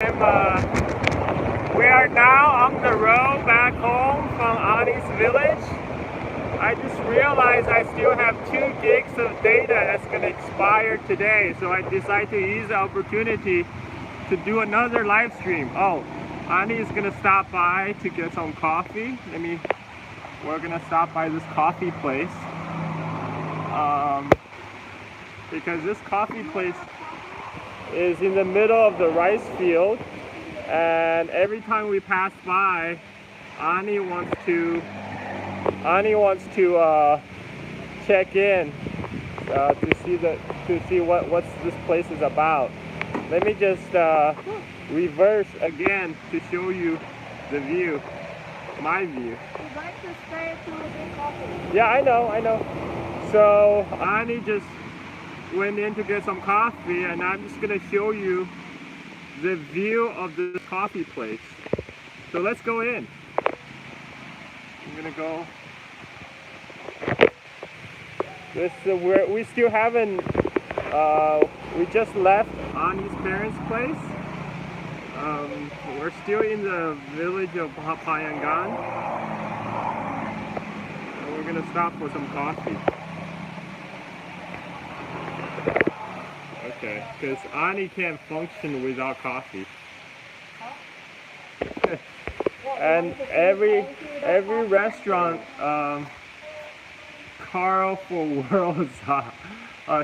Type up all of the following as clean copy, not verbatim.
We are now on the road back home from Ani's village. I just realized I still have 2 gigs of data that's going to expire today, so I decided to use the opportunity to do another live stream. Oh, Ani is going to stop by to get some coffee. We're going to stop by this coffee place. Because this coffee place is in the middle of the rice field, and every time we pass by, Ani wants to check in to see what this place is about. Let me just reverse again to show you the view, my view. We'd like to stay to drink coffee. Yeah, I know. So Ani just went in to get some coffee, and I'm just gonna show you the view of this coffee place. So let's go in. I'm gonna go. We still haven't. We just left Ani's parents' place. We're still in the village of Payangan, and we're gonna stop for some coffee. Okay, because Ani can't function without coffee. And every restaurant, Carl for Worlds.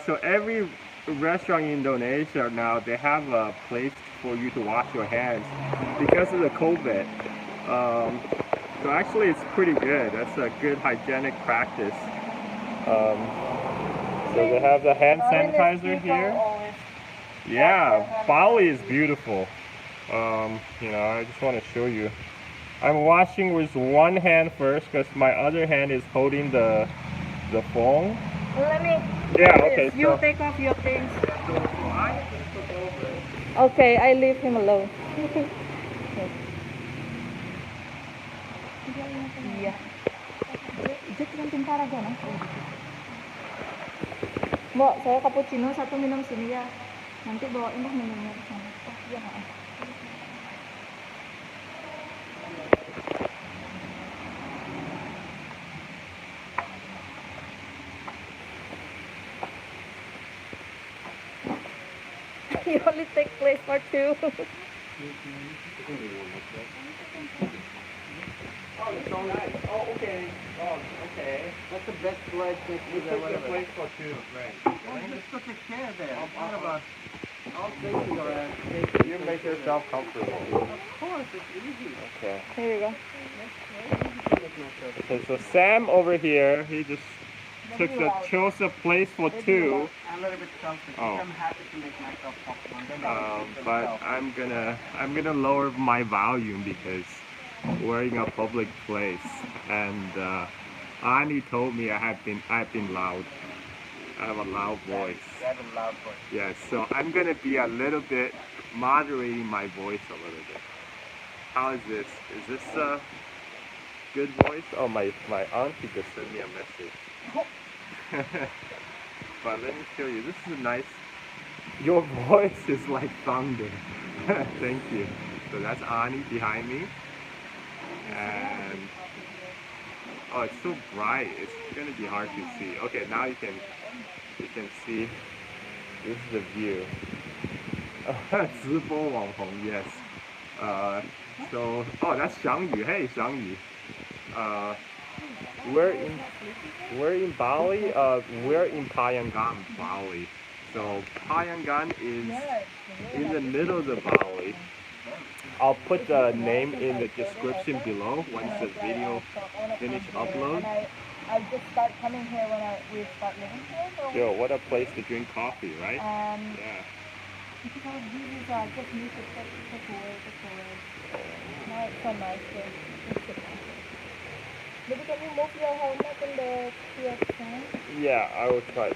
So every restaurant in Indonesia now, they have a place for you to wash your hands because of the COVID. So actually, it's pretty good. That's a good hygienic practice. So they have the hand sanitizer here. Yeah, Bali is beautiful. I just want to show you. I'm washing with one hand first because my other hand is holding the phone. Let me. Yeah, okay. You take off your things. Okay, I leave him alone. Iya. Jet kantin Paragon. Mbak, saya cappuccino 1 minum sini ya. Nanti bawain dah minumnya ke sana. Oh, iya, maaf. You only take place for 2. Oh, it's so nice. Oh, okay. Oh, okay. That's the best place to use the place for 2, right? Let's go take care of that. I'll take you around. You make yourself comfortable. Of course, it's easy. Okay. Here you go. Okay, so Sam over here, he just chose a place for 2. I'm a little bit selfish. Oh. I'm happy to make myself comfortable. But I'm gonna lower my volume because we're in a public place, and Ani told me I've been loud. I have a loud voice. You have a loud voice. Yes, so I'm gonna be a little bit moderating my voice a little bit. How is this? Is this a good voice? Oh, my auntie just sent me a message. But let me show you. This is nice. Your voice is like thunder. Thank you. So that's Ani behind me. And oh, it's so bright. It's gonna be hard to see. Okay, now you can see. This is the view. 直播网红, yes. So, oh, that's Xiangyu. Hey, Xiangyu. We're in Bali. We're in Payangan, Bali. So Payangan is in the middle of the Bali. I'll put the name in the description below once the video finish upload. I just start coming here when we start living here. So Yo, what a place to drink coffee, right? Yeah. because this is just need to take away. Now it's so nice here. Maybe can you move your helmet in the stand? Yeah, I will try.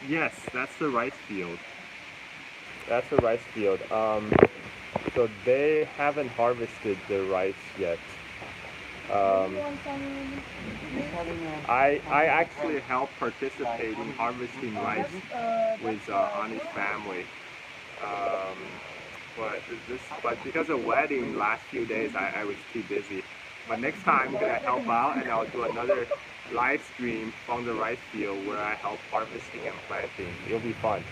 Yes, that's the rice field. That's the rice field. So they haven't harvested the rice yet. I actually helped participate in harvesting rice with Ani's family. But because of wedding last few days, I was too busy. But next time I'm gonna help out and I'll do another live stream from the rice field where I help harvesting and planting. It'll be fun.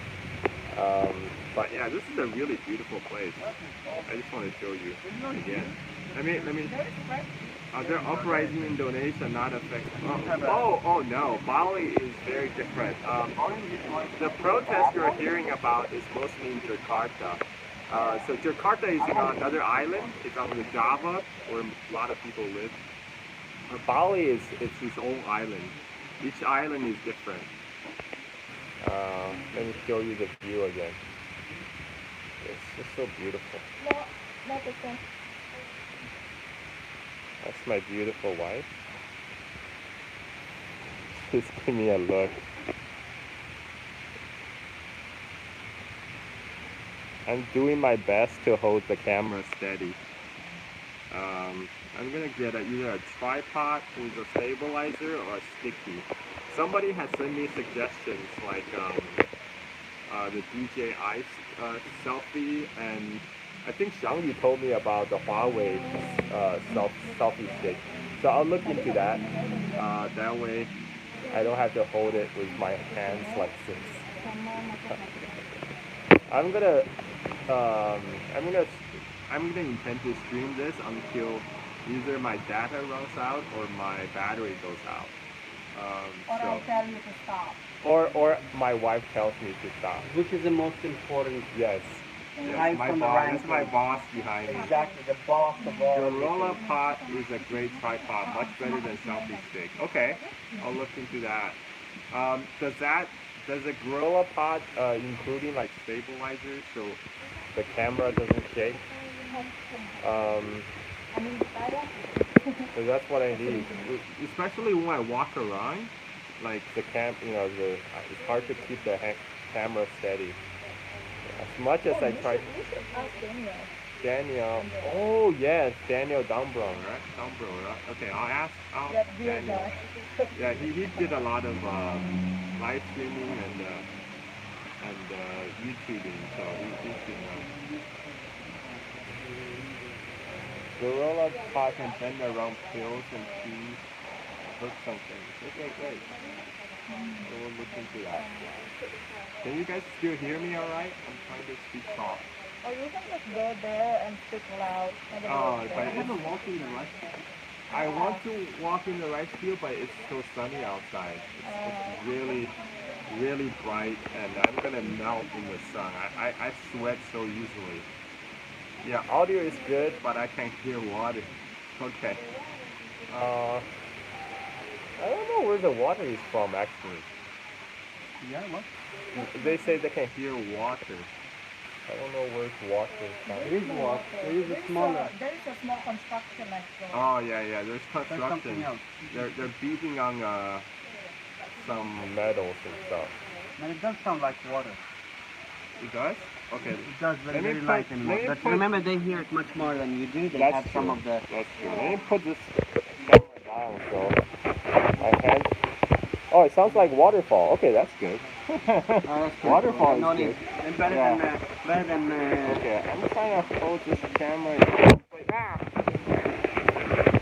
But yeah, this is a really beautiful place. I just want to show you again. Let me. They're uprising in Indonesia, not affect. Oh no, Bali is very different. The protest you're hearing about is mostly in Jakarta. So Jakarta is on another island. It's on the Java, where a lot of people live. Bali is it's its own island. Each island is different. Let me show you the view again. It's just so beautiful. No, not the same. That's my beautiful wife. Just give me a look. I'm doing my best to hold the camera steady. I'm gonna get either a tripod with a stabilizer or a sticky. Somebody has sent me suggestions like the DJI selfie, and I think Xiangyu told me about the Huawei selfie stick. So I'll look into that. That way I don't have to hold it with my hands like this. I'm gonna intend to stream this until either my data runs out or my battery goes out. Or I'll tell you to stop. Or my wife tells me to stop. Which is the most important? Yes. Right my from the boss. right That's my boss behind me. Exactly, the boss of all. The roller pot is a great tripod, much better than selfie stick. Okay, I'll look into that. Does a gorilla pod including like stabilizers so the camera doesn't shake? So that's what I need, especially when I walk around. Like it's hard to keep the camera steady. As much as I try. Daniel. Oh yes, Daniel Dombron, right? Dombron, right? Okay, I'll ask Daniel. Yeah, he did a lot of live streaming and YouTubing, so he should know. Gorilla pot can bend around pills and trees, hook something. Okay, great. So we'll look into that. Can you guys still hear me all right? I'm trying to speak soft. Or you can just go there and speak loud. Oh, but I haven't walked in the rice field. I want to walk in the rice field, but it's so sunny outside. It's really, really bright, and I'm gonna melt in the sun. I sweat so easily. Yeah, audio is good, but I can't hear water. Okay. I don't know where the water is from actually. Yeah, what? They say they can hear water. I don't know where's water from. There is water. There is a smaller. There is a small construction next door. Oh yeah, there's There's something construction. else. They're beating on some metals and stuff. Man, it does sound like water. It does? Okay. It does Let very, me very put- light and let me low. But put- remember, they hear it much more than you do. They That's have some true. of the. That's true. Let me put this camera down so my hand. Oh, it sounds like waterfall. Okay, that's good. That's good. Waterfall No is need. good. And better Yeah. than better than. Okay, I'm trying to hold this camera.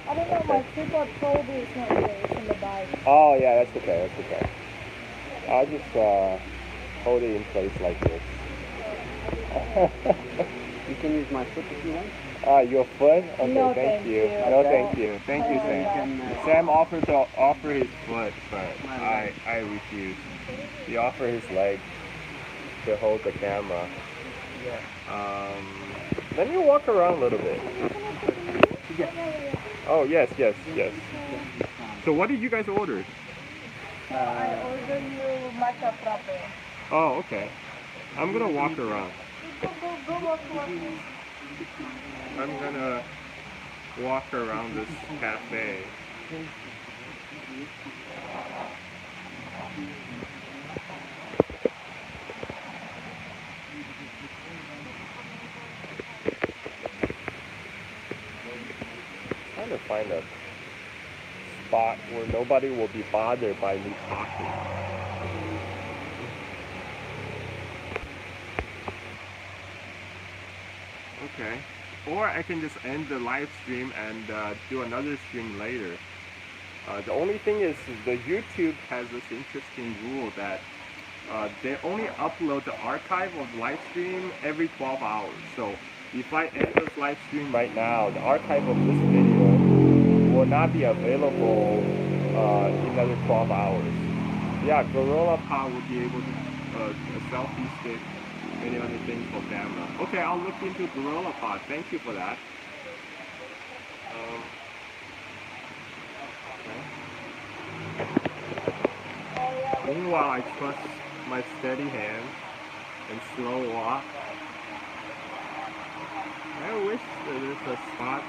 I don't know, my tripod probably is not there. It's in the bag. Oh yeah, that's okay. That's okay. I'll just hold it in place like this. You can use my foot if you want. Your foot? Okay, No, thank thank you. you. No, thank you. Thank you, You Sam. can. Sam offered to offer his foot, but My I refused. He offered his leg to hold the camera. Yeah. Let me walk around a little bit. Oh yes. So what did you guys order? I order you matcha frappe. Oh, okay. I'm gonna walk around. Go walk. I'm gonna walk around this cafe. Trying to find a spot where nobody will be bothered by me talking. or I can just end the live stream and do another stream later. The only thing is the YouTube has this interesting rule that they only upload the archive of the live stream every 12 hours. So if I end this live stream right now, the archive of this video will not be available in another 12 hours. Yeah, Gorilla Pod will be able to a selfie stick, many other things for camera. Okay, I'll look into Gorilla Pod. Thank you for that. Okay. Meanwhile, I trust my steady hand and slow walk. I wish there was a spot.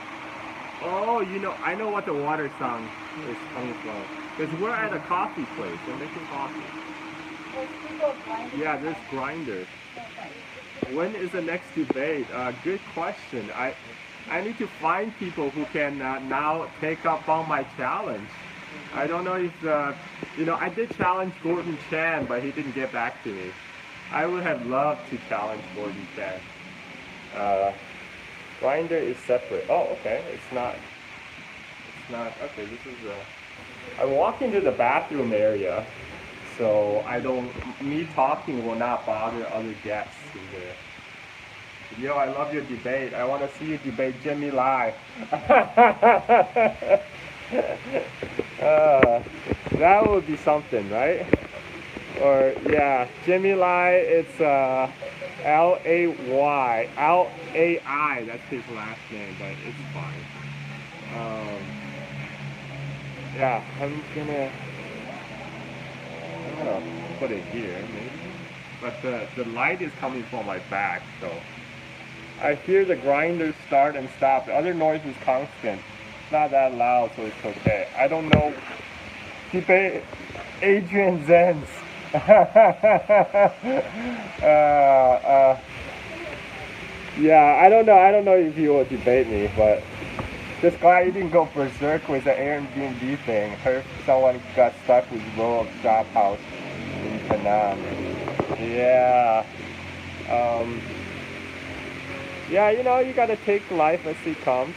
Oh, you know, I know what the water sound is coming from. Because we're at a coffee place. We're making coffee. Yeah, there's grinder. When is the next debate? Good question. I need to find people who can now take up on my challenge. I don't know if, you know, I did challenge Gordon Chan, but he didn't get back to me. I would have loved to challenge Gordon Chan. Grinder is separate. Oh, okay. It's not. Okay, this is I'm walking to the bathroom area, so me talking will not bother other guests in there. Yo, I love your debate. I want to see you debate Jimmy Lai. That would be something, right? Or, yeah, Jimmy Lai, it's L-A-Y, L-A-I, that's his last name, but it's fine. Yeah, I'm gonna put it here, maybe. But the light is coming from my back, so. I hear the grinder start and stop. The other noise is constant. It's not that loud, so it's okay. I don't know. Debate Adrian Zenz. Yeah, I don't know if he will debate me, but just glad he didn't go berserk with the Airbnb thing. Heard someone got stuck with row of shop house in Penang. Yeah. Yeah, you know, you gotta take life as it comes.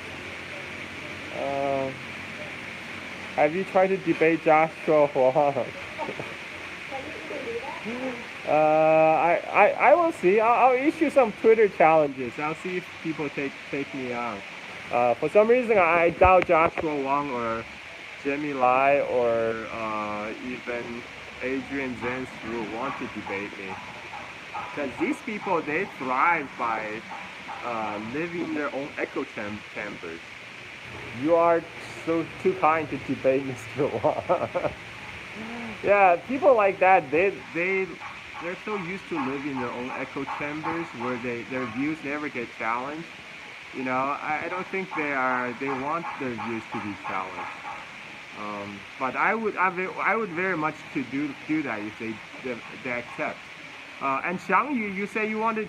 Have you tried to debate Joshua Huang? I will see. I'll issue some Twitter challenges. I'll see if people take me on. For some reason, I doubt Joshua Wong or Jimmy Lai or even Adrian Zenz will want to debate me. Because these people, they thrive by living in their own echo chambers. You are so too kind to debate Mr. Wong. Yeah, people like that, they're so used to living in their own echo chambers where their views never get challenged. You know, I don't think they want their views to be challenged. But I would very much to do that if they accept. And Xiang Yu, you say you wanted,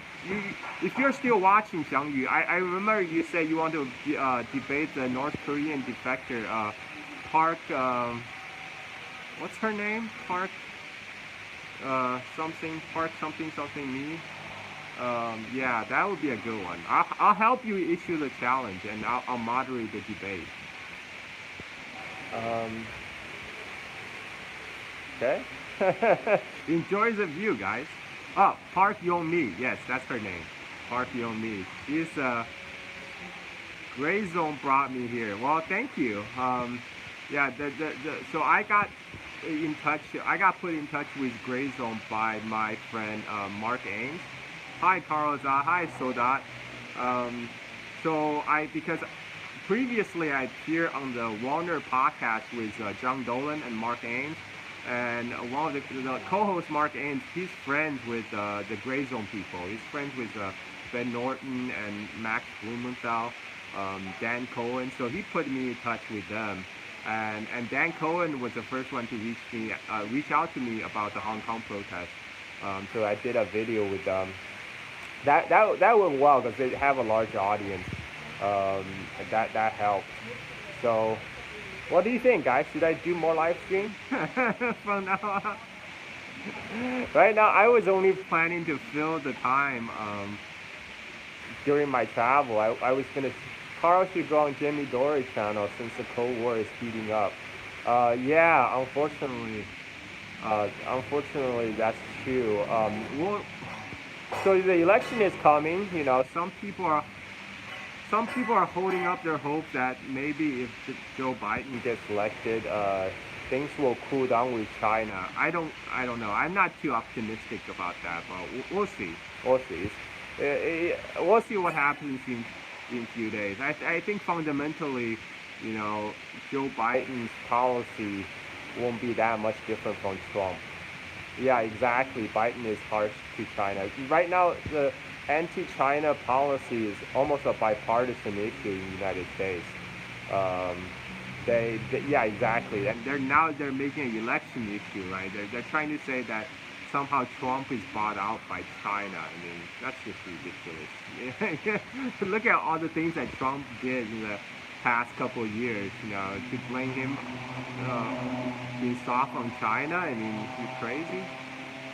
if you're still watching, Xiang Yu, I remember you said you want to debate the North Korean defector, Park, what's her name? Park something me. Yeah, that would be a good one. I'll help you issue the challenge and I'll moderate the debate. Okay. Enjoy the view, guys. Oh, Park Yong-mi. Yes, that's her name. Park Yong-mi. She's Gray Zone brought me here. Well, thank you. Yeah, so I got put in touch with Gray Zone by my friend Mark Ames. Hi Carlos, hi Sodat. Because previously I appeared on the Warner podcast with John Dolan and Mark Ames, and one of the co-host Mark Ames, he's friends with the Gray Zone people. He's friends with Ben Norton and Max Blumenthal, Dan Cohen. So he put me in touch with them. And Dan Cohen was the first one to reach out to me about the Hong Kong protest. So I did a video with them. That went well because they have a large audience. That helped. So, what do you think, guys? Should I do more live stream from now on? Right now, I was only planning to fill the time during my travel. I was gonna. Carl should go on Jimmy Dory channel since the Cold War is heating up. Yeah, unfortunately, that's true. So the election is coming. You know, some people are holding up their hope that maybe if Joe Biden gets elected, things will cool down with China. I don't know. I'm not too optimistic about that, but we'll see. We'll see. We'll see what happens in a few days. I think fundamentally, you know, Joe Biden's policy won't be that much different from Trump. Yeah, exactly. Biden is harsh to China. Right now, the anti-China policy is almost a bipartisan issue in the United States. Um, yeah, exactly. And they're making an election issue, right? They're trying to say that somehow Trump is bought out by China. I mean, that's just ridiculous. Look at all the things that Trump did in the past couple of years. You know, to blame him being soft on China. I mean, you're crazy.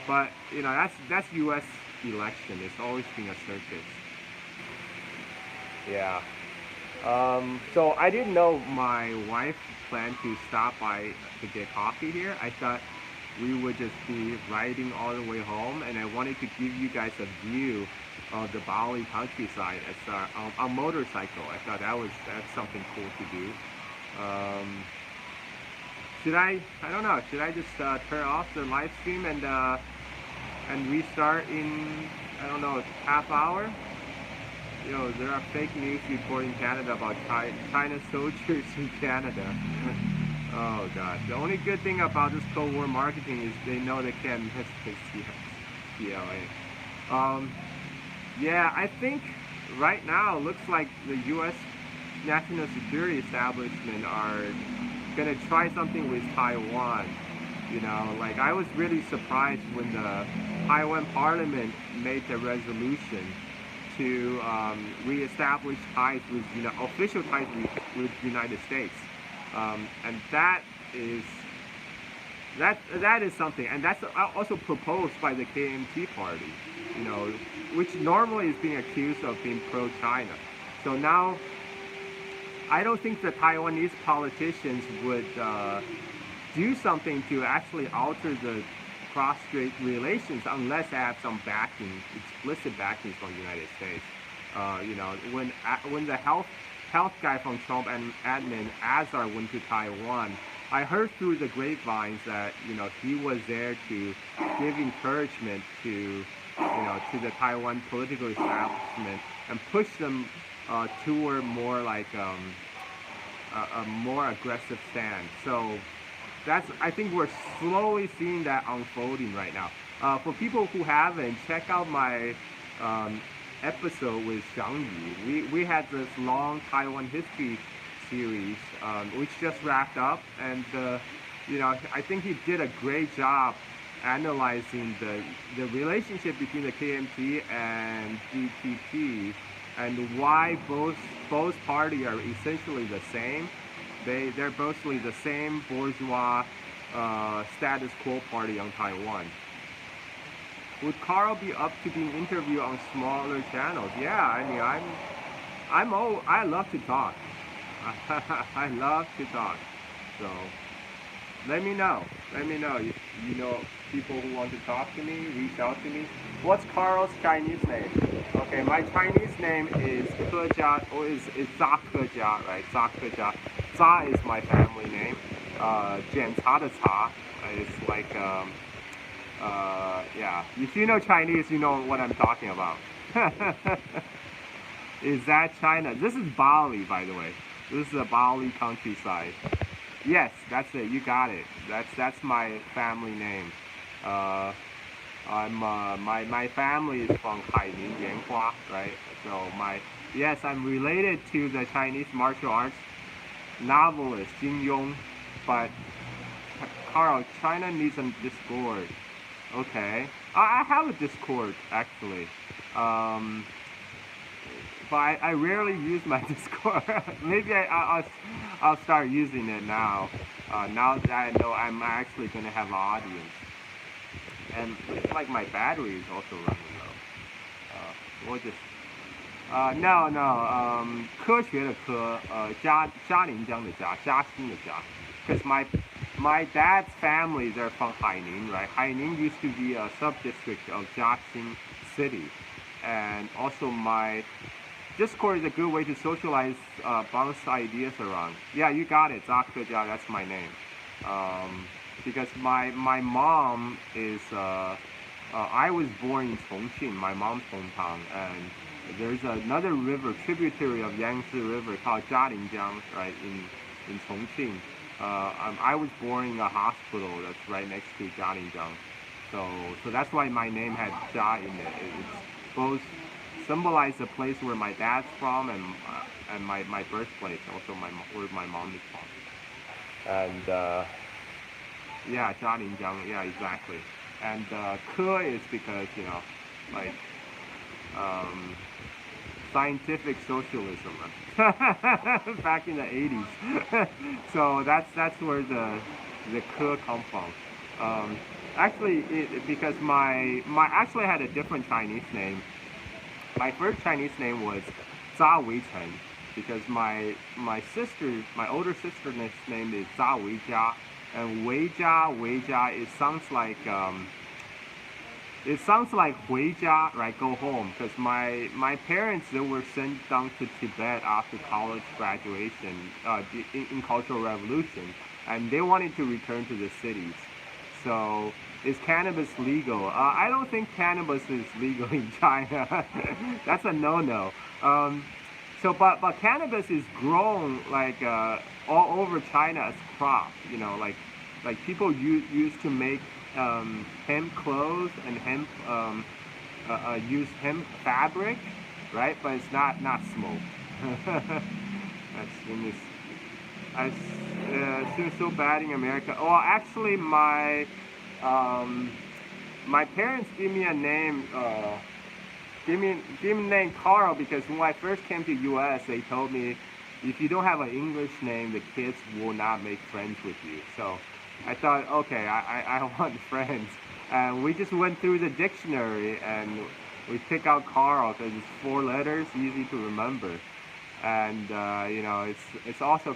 But you know, that's U.S. election. It's always been a circus. Yeah. So I didn't know my wife planned to stop by to get coffee here. I thought we would just be riding all the way home, and I wanted to give you guys a view of the Bali countryside as a motorcycle. I thought that's something cool to do. Um, should I don't know. Should I just turn off the live stream and restart in, I don't know, half hour? You know, there are fake news reporting Canada about China soldiers in Canada. Oh god. The only good thing about this Cold War marketing is they know they can't miss this CLA. Yeah, I think right now it looks like the U.S. national security establishment are gonna try something with Taiwan. You know, like I was really surprised when the Taiwan Parliament made the resolution to reestablish ties with, you know, official ties with the United States, and that is something, and that's also proposed by the KMT party, you know, which normally is being accused of being pro-China. So now, I don't think the Taiwanese politicians would do something to actually alter the cross-strait relations unless they have some backing, explicit backing from the United States. You know, when the health guy from Trump and admin Azar went to Taiwan, I heard through the grapevines that, you know, he was there to give encouragement to, you know, to the Taiwan political establishment and push them toward more like a more aggressive stand. So I think we're slowly seeing that unfolding right now. For people who haven't, check out my episode with Zhang Yu. We had this long Taiwan history series, which just wrapped up, and you know, I think he did a great job analyzing the relationship between the KMT and GTP, and why both parties are essentially the same. They're mostly the same bourgeois status quo party on Taiwan. Would Carl be up to being interviewed on smaller channels? Yeah, I mean, I love to talk. I love to talk. So let me know. Let me know. You know people who want to talk to me, reach out to me. What's Carl's Chinese name? Okay, my Chinese name is Kejia, or is Za Kejia, right? Za Kejia. Za is my family name. Jian Ca de Ca is like, yeah. If you know Chinese, you know what I'm talking about. Is that China? This is Bali, by the way. This is the Bali countryside. Yes, that's it. You got it. That's my family name. My family is from Haining Yanhua, right? So yes, I'm related to the Chinese martial arts novelist Jin Yong, but Carl, China needs a Discord. Okay, I have a Discord actually, but I rarely use my Discord. Maybe I'll start using it now. Now that I know I'm actually gonna have an audience, and it's like my battery is also running low. We'll just No, no, 科学的科，嘉陵江的嘉兴的嘉。Because my dad's families are from Haining, right? Haining used to be a sub-district of Jiaxing City, and also my Discord is a good way to socialize, bounce ideas around. Yeah, you got it, Zaktoja. That's my name. Because my mom is I was born in Chongqing, my mom's hometown, and there's another river, tributary of Yangtze River called Jialinjiang, right, in Chongqing. I was born in a hospital that's right next to Jialinjiang. So that's why my name had Jia in it. It's both symbolize the place where my dad's from and my birthplace, also where my mom is from. And yeah, Jialinjiang, yeah, exactly. And Ke is because, you know, like scientific socialism back in the 80s. So that's where the Ke come from. Actually, because my actually had a different Chinese name. My first Chinese name was Zha Wei Chen because my older sister's name is Zha Wei Jia, and Wei Jia, it sounds like Hui Jia, right? Go home, because my parents, they were sent down to Tibet after college graduation, in Cultural Revolution, and they wanted to return to the cities. So is cannabis legal? I don't think cannabis is legal in China. That's a no-no. But cannabis is grown like all over China as crop. You know, like people used to make hemp clothes and hemp use hemp fabric, right? But it's not smoked. That's in this. It seems so bad in America. Oh, actually, my parents gave me a name. Give me a name Carl because when I first came to U.S., they told me if you don't have an English name, the kids will not make friends with you. So I thought, okay, I want friends. And we just went through the dictionary and we picked out Carl because it's 4 letters, easy to remember. And you know, it's also,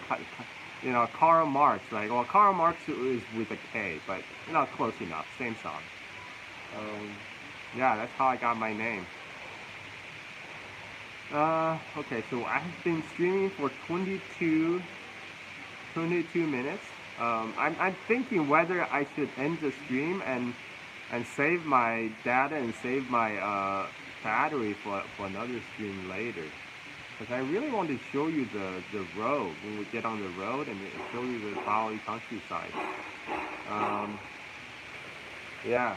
you know, Karl Marx, right? Well, Karl Marx is with a K, but not close enough. Same song. Yeah, that's how I got my name. Okay, so I've been streaming for 22 minutes. I'm thinking whether I should end the stream and save my data and save my battery for another stream later. Because I really want to show you the road when we get on the road and show you the Bali countryside. Yeah,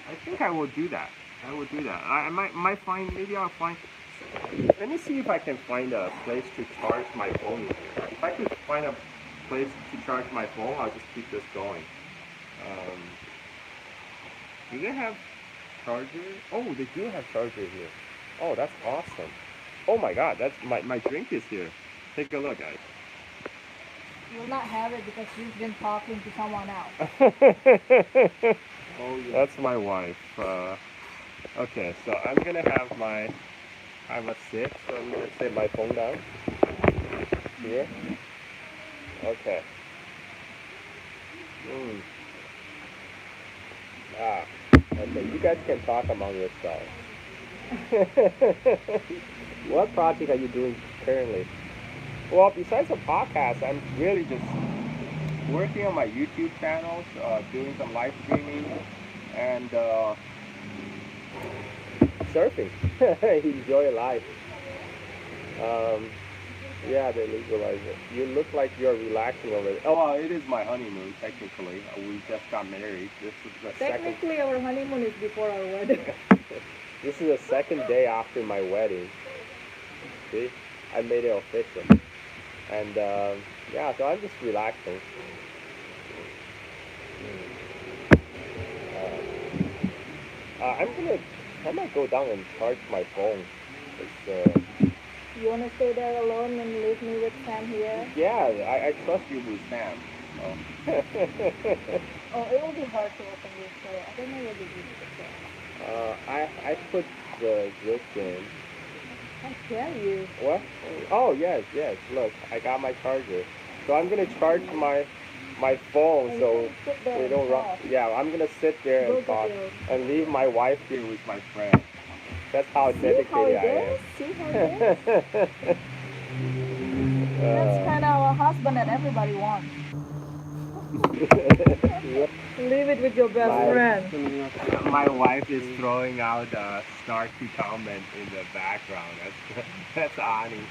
I think I will do that. I might find, maybe I'll find, let me see if I can find a place to charge my phone in here. If I could find a place to charge my phone, I'll just keep this going. Do they have chargers? Oh, they do have chargers here. Oh, that's awesome. Oh my god, that's my drink is here. Take a look, guys. You will not have it because you've been talking to someone else. Oh, yeah. That's my wife. Okay, so I'm gonna have a sip, so I'm gonna set my phone down here. Okay. Okay, you guys can talk among yourselves. What project are you doing currently? Well, besides the podcast, I'm really just working on my YouTube channels, doing some live streaming, and surfing. Enjoy life. Yeah, they legalize it. You look like you're relaxing over there. Oh, well, it is my honeymoon, technically. We just got married. This is the Technically, our honeymoon is before our wedding. This is the second day after my wedding. See? I made it official. And yeah, so I'm just relaxing. I might go down and charge my phone. You want to stay there alone and leave me with Sam here? Yeah, I trust you with Sam. Oh, it will be hard to open this door. I don't know where the zip is. I put the zip in. I tell you. What? Oh yes, yes. Look, I got my charger. So I'm gonna charge my phone And so you can sit there we and don't run. talk. Yeah, I'm gonna sit there Go and get talk your. and leave my wife here with my friend. That's how See how dedicated it I is? See how it is? am. That's kind of a husband that everybody wants. Leave it with your best My- friend. My wife is throwing out a snarky comment in the background. That's Ani.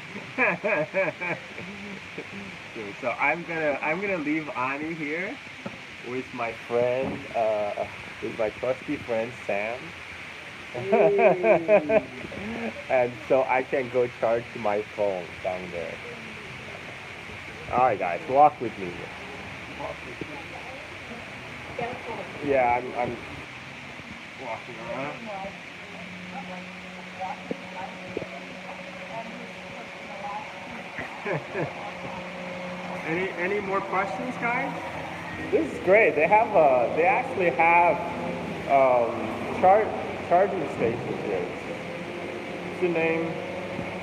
So I'm gonna leave Ani here with my friend, with my trusty friend Sam. And so I can go charge my phone down there. All right, guys, walk with me. Yeah, I'm walking around. Any more questions, guys? This is great. They actually have charging stations here. What's the name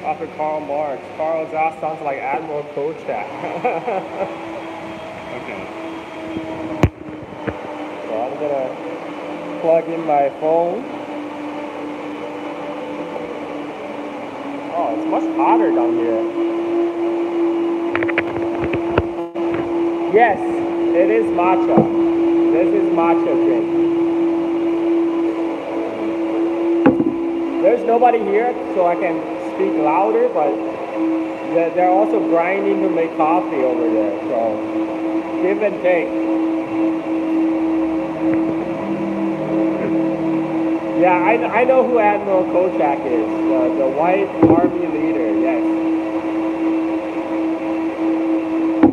after Karl Marx? Karl, that sounds like Admiral Kolchak. Okay. So I'm gonna plug in my phone. Oh, it's much hotter down here. Yes, it is matcha. This is matcha drink. There's nobody here, so I can speak louder, but they're also grinding to make coffee over there. So give and take. Yeah, I know who Admiral Kolchak is, the white army leader. Yes.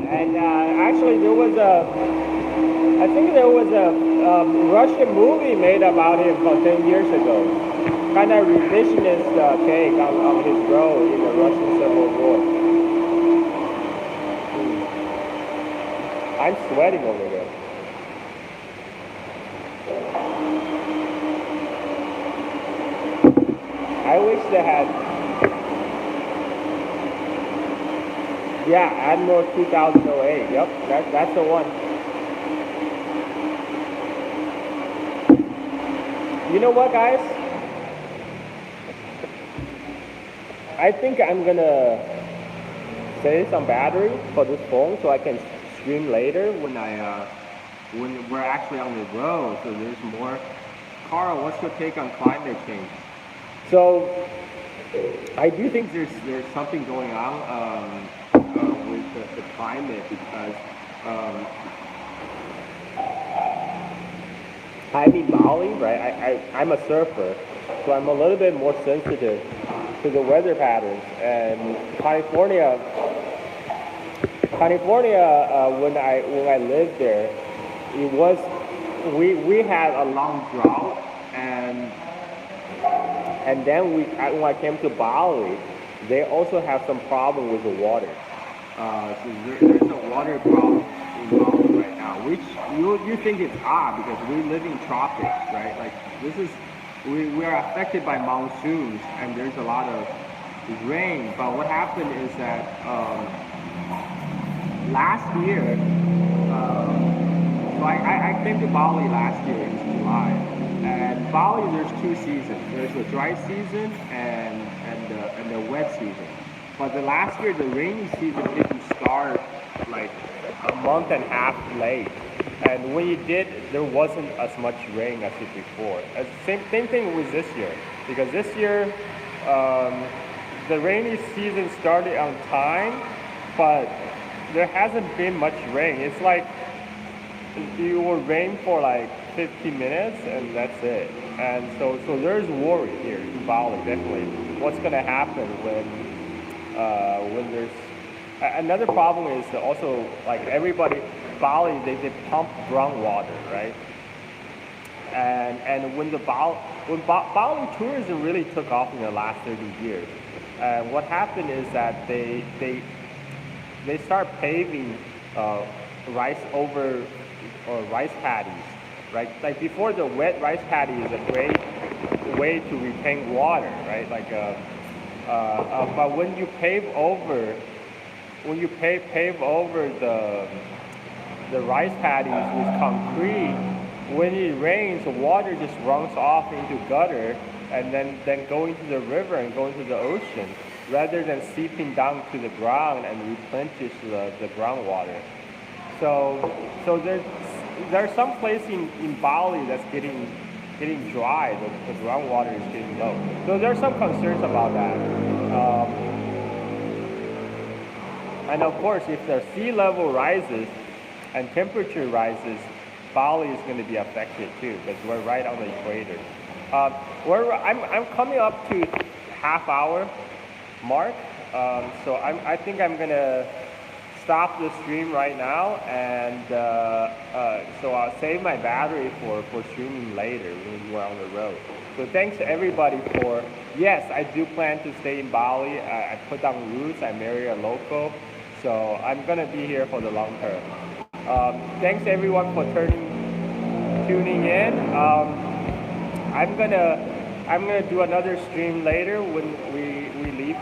And actually, I think there was a Russian movie made about him about 10 years ago. Kind of revisionist take on his role in the Russian Civil War. I'm sweating over there. I wish they had. Yeah, Admiral 2008. Yep, that's the one. You know what, guys? I think I'm gonna save some battery for this phone so I can stream later when we're actually on the road. So there's more. Carl, what's your take on climate change? So I do think there's something going on with the climate because I'm in Bali, right? I'm a surfer, so I'm a little bit more sensitive to the weather patterns. And California, when I lived there, it was we had a long drought, and then when I came to Bali, they also have some problem with the water. So there's a water problem in Bali right now, which you think it's odd because we live in tropics, right? Like we are affected by monsoons and there's a lot of rain. But what happened is that last year, so I came to Bali last year in July, and Bali there's two seasons. There's the dry season and the wet season. But the last year the rainy season didn't start like a month and a half late, and when it did, there wasn't as much rain as it before. Same thing with this year, because this year the rainy season started on time, but there hasn't been much rain. It's like it will rain for like 15 minutes and that's it. And so there's worry here in Bali, definitely. What's going to happen when there's another problem is also like everybody Bali they pump groundwater, right? And when Bali tourism really took off in the last 30 years, what happened is that they start paving rice over or rice paddies, right? Like before, the wet rice paddy is a great way to retain water, right? Like But when you pave over, pave over the rice paddies with concrete, when it rains, the water just runs off into gutter and then go into the river and go into the ocean, rather than seeping down to the ground and replenish the groundwater. So there's some place in Bali that's getting dry. The groundwater is getting low. So there's some concerns about that. And of course, if the sea level rises and temperature rises, Bali is going to be affected too, because we're right on the equator. I'm coming up to half hour mark, so I think I'm gonna stop the stream right now, and so I'll save my battery for streaming later when we're on the road. So thanks to everybody for, yes, I do plan to stay in Bali. I put down roots, I marry a local, so I'm gonna be here for the long term. Thanks everyone for tuning in. I'm gonna do another stream later when we leave